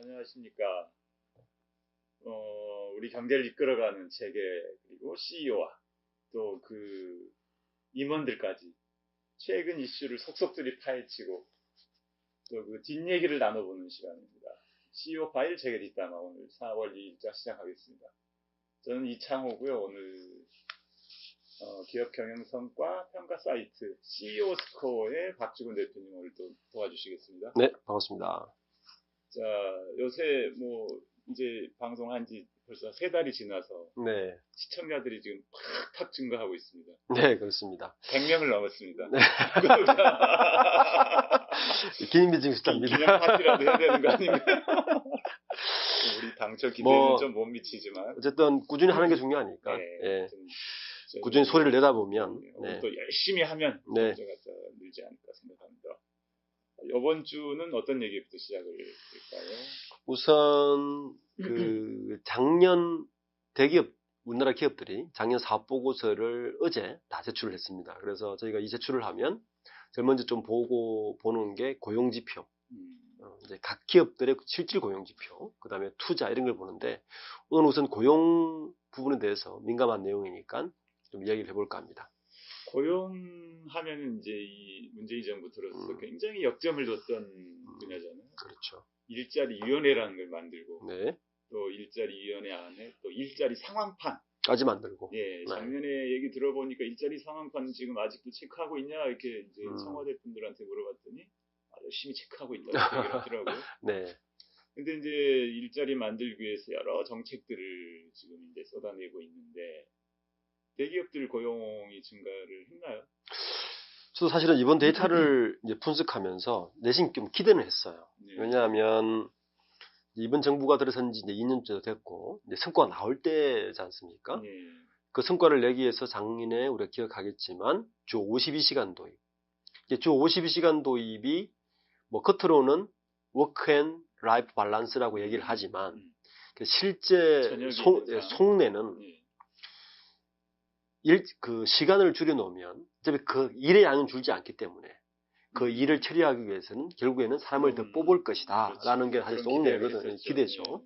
안녕하십니까. 우리 경제를 이끌어가는 체계, 그리고 CEO와 또 그 임원들까지 최근 이슈를 속속들이 파헤치고 또 그 뒷얘기를 나눠보는 시간입니다. CEO 파일 제게 뒷담화 오늘 4월 2일자 시작하겠습니다. 저는 이창호고요. 오늘 기업 경영성과 평가 사이트 CEO 스코어의 박주근 대표님 오늘 또 도와주시겠습니다. 네, 반갑습니다. 자, 요새 이제 방송한 지 벌써 3달이 지나서 네. 시청자들이 지금 팍팍 증가하고 있습니다. 네, 그렇습니다. 100명을 넘었습니다. 네. 기념비증 숫자입니다. 기념 파티라도 해야 되는 거 아닌가? 우리 당초 기대는 좀 못 미치지만 어쨌든 꾸준히 하는 게 중요하니까. 네, 예. 꾸준히 소리를 내다 보면 네. 또 열심히 하면 네. 문제가 더 늘지 않을까 생각합니다. 이번 주는 어떤 얘기부터 시작을 할까요? 우선 작년 대기업 우리나라 기업들이 작년 사업 보고서를 어제 다 제출을 했습니다. 그래서 저희가 이 제출을 하면 제일 먼저 좀 보는 게 고용 지표. 이제 각 기업들의 실질 고용 지표, 그다음에 투자 이런 걸 보는데 오늘 우선 고용 부분에 대해서 민감한 내용이니까 좀 이야기를 해볼까 합니다. 고용하면은 이제 이 문재인 정부 들어서 굉장히 역점을 뒀던 분야잖아요. 그렇죠. 일자리 위원회라는 걸 만들고, 네. 또 일자리 위원회 안에 또 일자리 상황판까지 만들고. 예, 작년에 얘기 들어보니까 일자리 상황판 지금 아직도 체크하고 있냐 이렇게 이제 청와대 분들한테 물어봤더니 열심히 체크하고 있다고 얘기를 하더라고요. 네. 근데 이제 일자리 만들기 위해서 여러 정책들을 지금 이제 쏟아내고 있는데. 대기업들 고용이 증가를 했나요? 저도 사실은 이번 데이터를 이제 분석하면서 내심 좀 기대는 했어요. 네. 왜냐하면 이번 정부가 들어선 지 이제 2년째 됐고 이제 성과가 나올 때지 않습니까? 네. 그 성과를 내기 위해서 작년에 우리가 기억하겠지만 주 52시간 도입. 주 52시간 도입이 뭐 겉으로는 워크 앤 라이프 밸런스라고 얘기를 하지만 실제 속내는 네. 그 시간을 줄여놓으면 어차피 그 일의 양은 줄지 않기 때문에 그 일을 처리하기 위해서는 결국에는 사람을 더 뽑을 것이다 라는 게 사실 속내거든요. 기대죠. 네.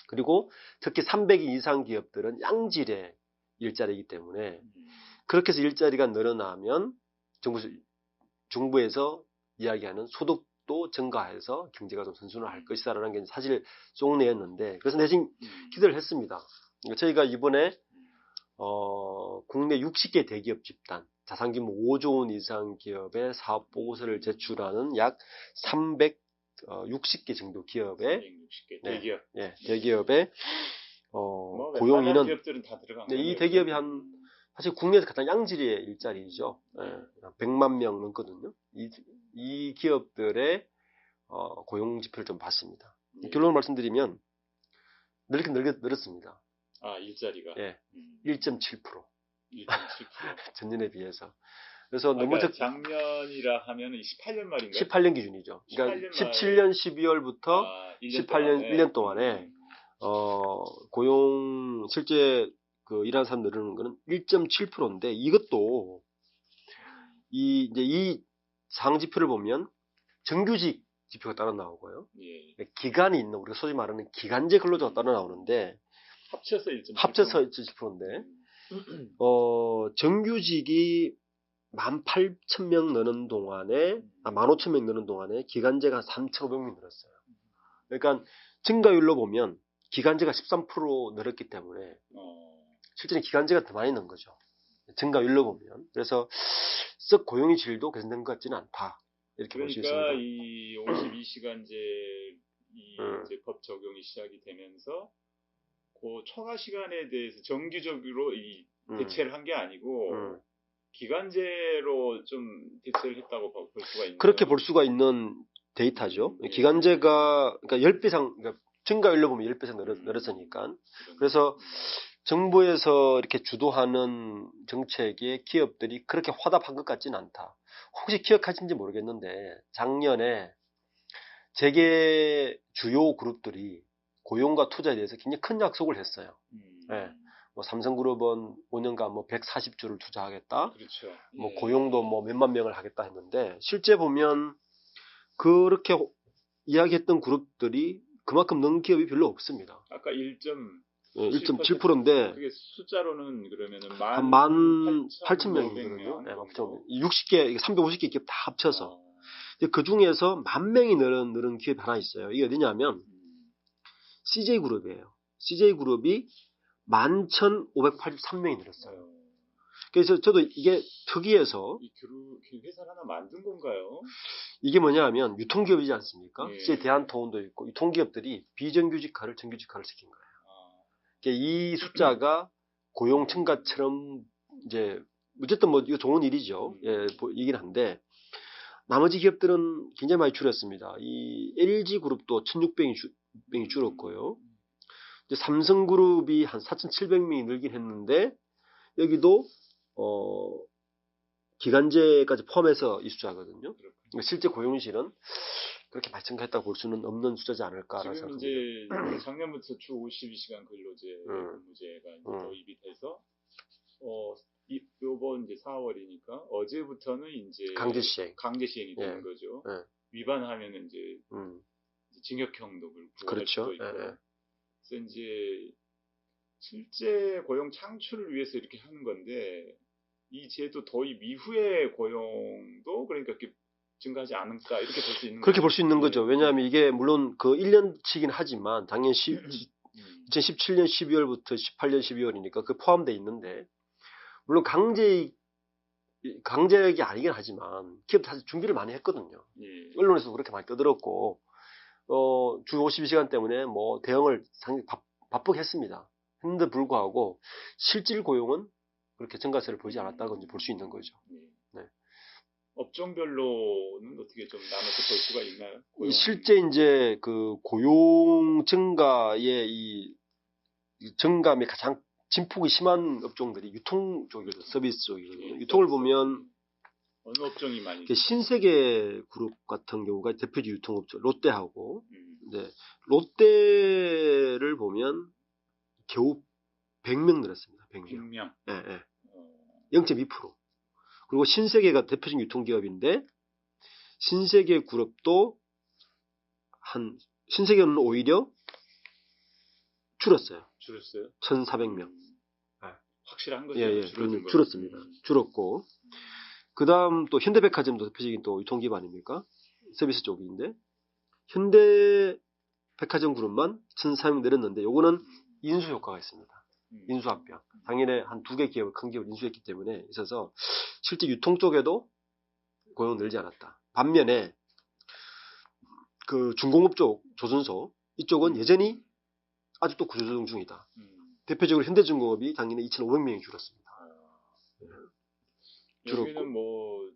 그리고 특히 300인 이상 기업들은 양질의 일자리이기 때문에 그렇게 해서 일자리가 늘어나면 정부에서 이야기하는 소득도 증가해서 경제가 좀 선순환할 것이다 라는 게 사실 속내였는데 그래서 내심 기대를 했습니다. 저희가 이번에 국내 60개 대기업 집단, 자산규모 5조 원 이상 기업의 사업 보고서를 제출하는 약 360개 정도 기업의 360개 대기업. 네, 대기업의 고용 인원. 기업들은 다 들어간 네, 이 대기업이 사실 국내에서 가장 양질의 일자리죠. 100만 명 넘거든요. 이 기업들의 고용 지표를 좀 봤습니다. 결론을 말씀드리면 늘었습니다. 일자리가? 예. 1.7%. 1.7%. 전년에 비해서. 그래서 그러니까 작년이라 하면 18년 말인가요? 18년 기준이죠. 그러니까 17년 12월부터 18년 1년 동안에 고용 실제 그 일하는 사람 늘어나는 거는 1.7%인데 이것도 이 상지표를 보면 정규직 지표가 따라 나오고요. 예. 기간이 있는 우리가 소위 말하는 기간제 근로자가 따라 나오는데 합쳐서 1.7%인데 정규직이 18,000명 느는 동안에 15,000명 느는 동안에 기간제가 3,500명 늘었어요. 그러니까 증가율로 보면 기간제가 13% 늘었기 때문에 실제는 기간제가 더 많이 는 거죠. 증가율로 보면. 그래서 썩 고용의 질도 개선된 것 같지는 않다. 이렇게 볼 수 있습니다. 그러니까 이 52시간제 이제 법 적용이 시작이 되면서 그 초과 시간에 대해서 정기적으로 이 대체를 한 게 아니고 기간제로 좀 대체를 했다고 볼 수가 있나요? 그렇게 볼 수가 있는 데이터죠. 기간제가 그러니까 10배상 그러니까 증가율로 보면 10배상 늘었으니까. 그래서 정부에서 이렇게 주도하는 정책에 기업들이 그렇게 화답한 것 같지는 않다. 혹시 기억하신지 모르겠는데 작년에 재계 주요 그룹들이 고용과 투자에 대해서 굉장히 큰 약속을 했어요. 네. 뭐 삼성그룹은 5년간 뭐 140조를 투자하겠다. 그렇죠. 뭐 고용도 뭐 몇만 명을 하겠다 했는데 실제 보면 그렇게 이야기했던 그룹들이 그만큼 는 기업이 별로 없습니다. 아까 1.7%인데 그게 숫자로는 그러면은 한 18,000명이거든요. 네, 60개, 350개 기업 다 합쳐서. 근데 그 중에서 10,000명이 늘은 기업이 하나 있어요. 이게 어디냐면 CJ그룹이에요. CJ그룹이 11,583명이 늘었어요. 그래서 저도 이게 특이해서 이 회사를 하나 만든 건가요? 이게 뭐냐 하면 유통기업이지 않습니까? 예. CJ 대한통운도 있고 유통기업들이 비정규직화를 정규직화를 시킨 거예요. 그러니까 이 숫자가 고용 증가처럼 이제 어쨌든 뭐 이거 좋은 일이죠. 예, 이긴 한데 나머지 기업들은 굉장히 많이 줄였습니다. 이 LG그룹도 1,600명이 줄었고요. 이제 삼성그룹이 한 4,700명이 늘긴 했는데 여기도 기간제까지 포함해서 이 숫자거든요. 그러니까 실제 고용실은 그렇게 많이 증가했다고 볼 수는 없는 숫자지 않을까라는 지금 생각합니다. 이제 작년부터 주 52시간 근로제 근무제가 이제 도입이 돼서 요번 이제 4월이니까 어제부터는 이제 강제 시행이 되는 거죠. 위반하면은 이제 징역형도 부과할 그렇죠. 수도 있고. 그래서 이제 실제 고용 창출을 위해서 이렇게 하는 건데 이 제도 도입 이후의 고용도 그러니까 이렇게 증가하지 않을까 이렇게 볼 수 있는 그렇게 볼 수 있는 거죠. 왜냐하면 이게 물론 그 1년치긴 하지만 작년 2017년 12월부터 18년 12월이니까 그 포함되어 있는데 물론 강제역이 아니긴 하지만 기업 사실 준비를 많이 했거든요. 언론에서 그렇게 많이 떠들었고 주 52시간 때문에 뭐 대응을 상당히 바쁘게 했습니다. 했는데 불구하고 실질 고용은 그렇게 증가세를 보이지 않았다고 볼 수 있는 거죠. 네. 업종별로는 어떻게 좀 나눠서 볼 수가 있나요? 실제 이제 그 고용 증가의 이 증감이 가장 진폭이 심한 업종들이 유통 쪽이거든요. 서비스 쪽이거든요. 유통을 보면 어느 업종이 많이 신세계 그룹 같은 경우가 대표적 유통업체 롯데하고 롯데를 보면 겨우 100명 늘었습니다. 100명. 예, 예. 0.2%. 그리고 신세계가 대표적 유통기업인데 신세계 그룹도 신세계는 오히려 줄었어요. 1,400명. 확실한 거죠. 예, 줄었습니다. 줄었고 그다음 또 현대백화점도 대표적인 또 유통기업 아닙니까? 서비스 쪽인데 현대백화점 그룹만 1,400명 늘었는데 요거는 인수 효과가 있습니다. 인수합병. 당연히 한 2개 기업을 큰 기업을 인수했기 때문에 있어서 실제 유통 쪽에도 고용 늘지 않았다. 반면에 그 중공업 쪽 조선소 이쪽은 여전히 아직도 구조조정 중이다. 대표적으로 현대중공업이 작년에 2,500명이 줄었습니다. 여기는 뭐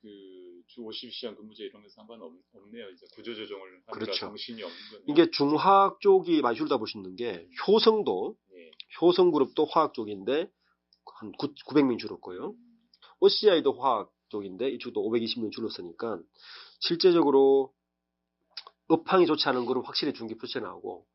그 주 52시간 근무제 이런 거 상관없네요. 이제 구조조정을 하느라 정신이 없는 거네요. 이게 중화학 쪽이 많이 줄다 보시는 게 효성도 효성그룹도 화학 쪽인데 한 900명 줄었고요. OCI도 화학 쪽인데 이쪽도 520명 줄었으니까 실제적으로 업황이 좋지 않은 거는 확실히 중기 표시가 나오고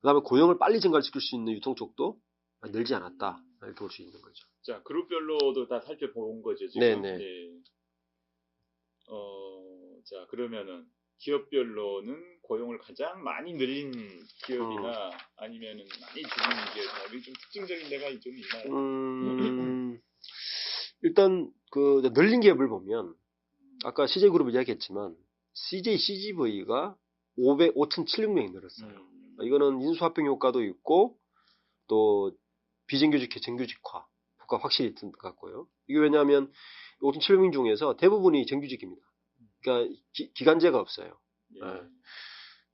그다음에 고용을 빨리 증가시킬 수 있는 유통 쪽도 늘지 않았다 이렇게 볼 수 있는 거죠. 자 그룹별로도 다 살펴본 거죠 지금. 네네. 자 그러면은 기업별로는 고용을 가장 많이 늘린 기업이나 아니면은 많이 줄인 기업이나 좀 특징적인 데가 좀 있나요? 일단 그 늘린 기업을 보면 아까 CJ그룹을 이야기했지만 CJCGV가 5,700명이 늘었어요. 이거는 인수합병 효과도 있고 또 비정규직화, 정규직화 효과 확실히 든 것 같고요. 이게 왜냐하면 5,700명 중에서 대부분이 정규직입니다. 그러니까 기간제가 없어요.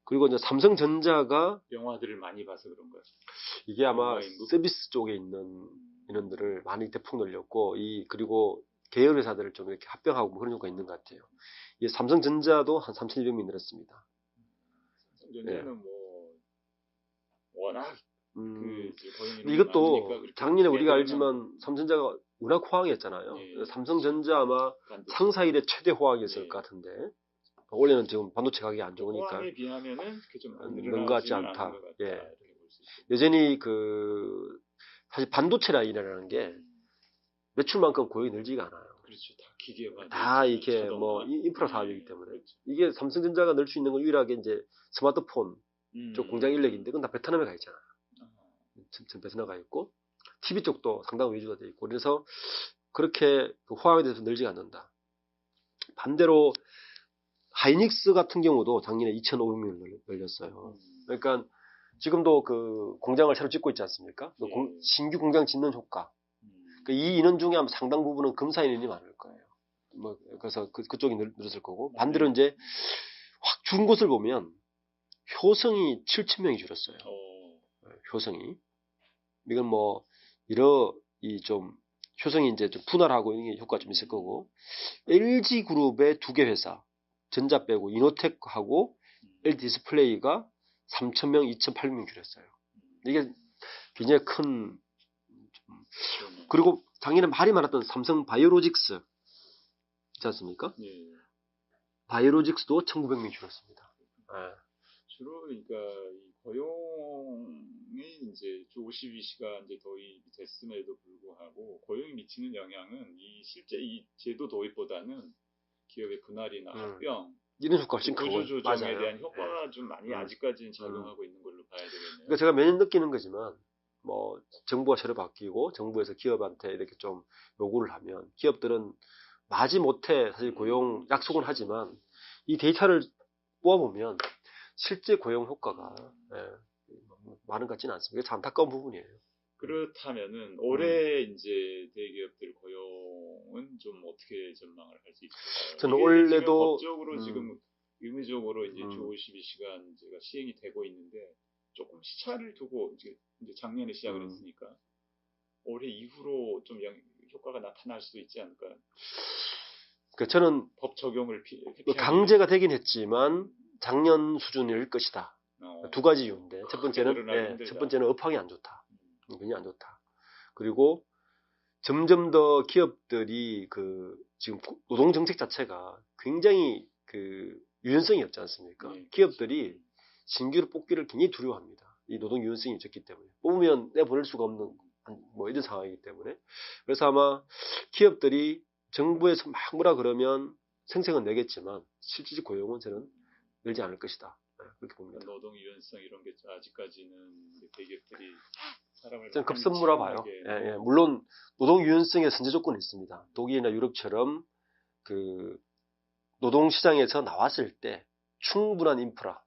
그리고 이제 삼성전자가 영화들을 많이 봐서 그런 거예요. 이게 아마 서비스 쪽에 있는 인원들을 많이 대폭 늘렸고 그리고 계열 회사들을 좀 이렇게 합병하고 뭐 그런 효과가 있는 것 같아요. 이 삼성전자도 한 3,200명 늘었습니다. 삼성전자는 뭐 워낙 이것도 작년에 우리가 알지만 삼성전자가 워낙 호황이었잖아요. 삼성전자 아마 상사 일의 최대 호황이었을 것 같은데 올해는 지금 반도체 가격이 안 좋으니까 호황에 비하면은 좀 는 것 같지 않다. 여전히 사실 반도체 라인이라는 게 매출만큼 고용이 늘지가 않아요. 그렇죠. 다 기계화. 다 이렇게 뭐 인프라 사업이기 때문에 이게 삼성전자가 늘 수 있는 건 유일하게 이제 스마트폰 쪽 공장 인력인데 그건 다 베트남에 가 있잖아. 아, 전 베트남 가 있고 TV 쪽도 상당 위주가 돼 있고 그래서 그렇게 그 호황에 대해서 늘지가 않는다. 반대로 하이닉스 같은 경우도 작년에 2,500명 열렸어요. 그러니까 지금도 그 공장을 새로 짓고 있지 않습니까? 그 예. 신규 공장 짓는 효과. 이 인원 중에 아마 상당 부분은 검사 인원이 많을 거예요. 뭐 그래서 그쪽이 늘었을 거고 반대로 이제 확 준 곳을 보면 효성이 7,000명이 줄었어요. 효성이 이건 뭐 이러 이 좀 효성이 이제 좀 분할하고 이런 게 효과가 좀 있을 거고 LG 그룹의 두 개 회사 전자 빼고 이노텍하고 LG 디스플레이가 3,000명, 2,800명 줄였어요. 이게 굉장히 큰 그리고 작년에 말이 많았던 삼성 바이오로직스 있지 않습니까? 예. 바이오로직스도 1,900명 줄었습니다. 주로 그러니까 이 고용이 이제 주 52시간 이제 도입이 됐음에도 불구하고 고용이 미치는 영향은 이 실제 이 제도 도입보다는 기업의 분할이나 합병 이런 효과가 훨씬 크고 구조 조정에 맞아요. 대한 효과가 좀 많이 아직까지는 작용하고 있는 걸로 봐야 되겠네요. 그러니까 제가 매년 느끼는 거지만 뭐 정부가 새로 바뀌고 정부에서 기업한테 이렇게 좀 요구를 하면 기업들은 마지못해 사실 고용 약속은 하지만 이 데이터를 뽑아보면 실제 고용 효과가 많은 것 같지는 않습니다. 이게 참 안타까운 부분이에요. 그렇다면은 올해 이제 대기업들 고용은 좀 어떻게 전망을 할 수 있을까요? 저는 이게 올해도 지금 법적으로 지금 의무적으로 이제 주 52시간제가 시행이 되고 있는데 조금 시차를 두고 이제 작년에 시작을 했으니까 올해 이후로 좀 효과가 나타날 수도 있지 않을까요? 그러니까 저는 법 적용을 강제가 되긴 했지만 작년 수준일 것이다. 두 가지 이유인데 첫 번째는 업황이 안 좋다. 굉장히 안 좋다. 그리고 점점 더 기업들이 그 지금 노동 정책 자체가 굉장히 그 유연성이 없지 않습니까? 기업들이 신규로 뽑기를 굉장히 두려워합니다. 이 노동 유연성이 적기 때문에 뽑으면 내보낼 수가 없는 뭐 이런 상황이기 때문에 그래서 아마 기업들이 정부에서 막 뭐라 그러면 생색은 내겠지만 실질적 고용은 저는 늘지 않을 것이다. 그렇게 봅니다. 노동 유연성 이런 게 아직까지는 대기업들이 사람을 저는 급선무라 봐요. 물론 노동 유연성에 선제 조건이 있습니다. 독일이나 유럽처럼 그 노동 시장에서 나왔을 때 충분한 인프라,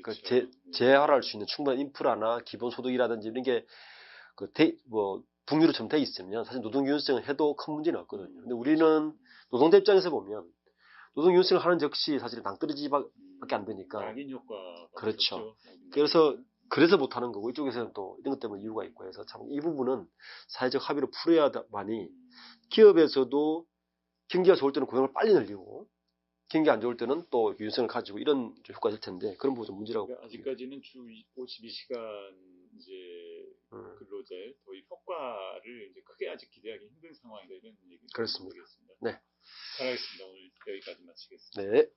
그렇죠. 재활할 수 있는 충분한 인프라나 기본 소득이라든지 이런 게 북유럽처럼 돼 있으면 사실 노동 유연성을 해도 큰 문제는 없거든요. 근데 우리는 노동자 입장에서 보면 노동 유연성을 하는 즉시 사실 낭떠러지밖에 안 되니까. 낙인 효과. 그렇죠. 그래서 못하는 거고 이쪽에서는 또 이런 것 때문에 이유가 있고 해서 참 이 부분은 사회적 합의로 풀어야만이 기업에서도 경기가 좋을 때는 고용을 빨리 늘리고 경기 안 좋을 때는 또 유연성을 가지고 이런 효과가 될 텐데 그런 부분은 문제라고. 그러니까 아직까지는 주 52시간 이제 근로제 도입 효과를 이제 크게 아직 기대하기 힘든 상황이다 이런 얘기. 그렇습니다. 네. 잘하겠습니다. 오늘 여기까지 마치겠습니다. 네.